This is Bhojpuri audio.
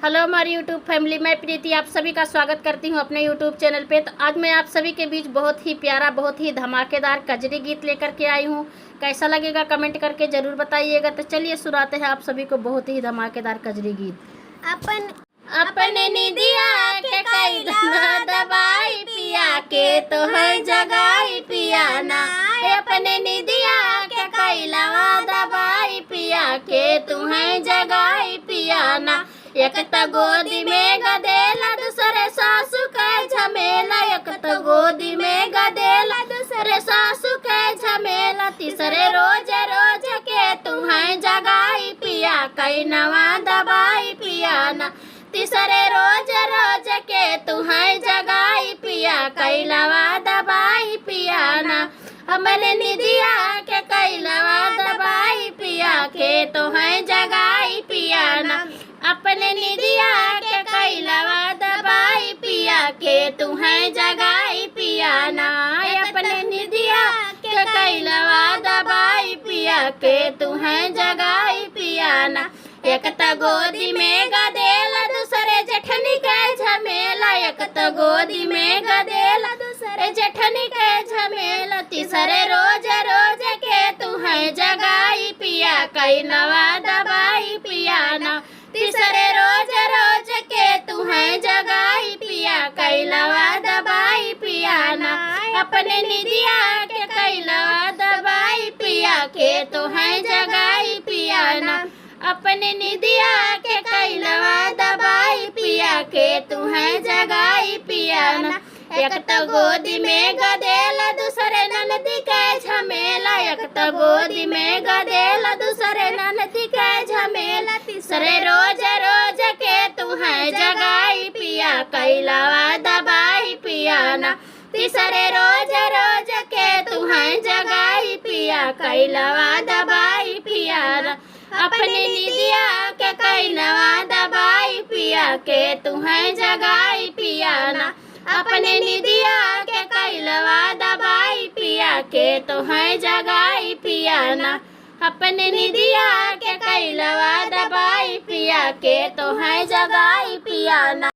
हेलो हमारी यूट्यूब फैमिली, मैं प्रीति आप सभी का स्वागत करती हूं अपने यूट्यूब चैनल पे। तो आज मैं आप सभी के बीच बहुत ही प्यारा, बहुत ही धमाकेदार कजरी गीत लेकर के आई हूं। कैसा लगेगा कमेंट करके ज़रूर बताइएगा। तो चलिए सुनाते हैं आप सभी को बहुत ही धमाकेदार कजरी गीत। अपने निदिया के कैला दवाई पिया के तो है जगाई पिया ना, अपने निदिया के कैला दवाई पिया के तू है जगाई पिया ना। एक तो गोदी में गदेला दूसरे सासू के झमेला, एक तो गोदी में गदेला दूसरे सासू के झमेला। तीसरे रोज रोज के तू है जगाई पिया कई नवा दवाई पिया ना। तीसरे रोज रोज के तू है जगाई पिया कई नवा दवाई पिया ना। हमने निदिया के कई नवा दवाई पिया के तो है जगाई पिया ना। अपने निदिया के कैलवा दवाई पिया के तू है जगाई पिया ना। अपने निदिया के कैलवा दवाई पिया के तू है जगाई पिया ना। एक तो गोदी में गदेला दूसरे जेठनी के झमेला, एक तो गोदी में गदेला दूसरे जेठनी के झमेला। तीसरे रोज रोज के तू है जगाई पिया कई नवा दवाई पिया ना। तीसरे रोज रोज के तू है जगाई पिया कैलवा दवाई पिया ना। अपने निदिया के कैलवा दवाई पिया के तू है जगाई पिया ना। अपने निदिया के कैलवा दवाई पिया के तू है जगाई पिया ना। एक तो गोदी में गदेला दूसरे ननदी के झमेला, एक तो गोदी में गदेला दूसरे ननदी के झमेला। तीसरे रोज रोज के तू है जगाई पिया कैलवा दवाई पिया ना। तीसरे रोज रोज के तू है जगाई पिया कैलवा दवाई पिया ना। अपने निदिया के कैलवा दवाई पिया के तू है जगाई पिया ना। अपने निदिया के कैलवा दवाई पिया के तो है जगाई पिया ना। अपने निदिया के कैलवा दवाई पिया के तो है जगाई पिया ना।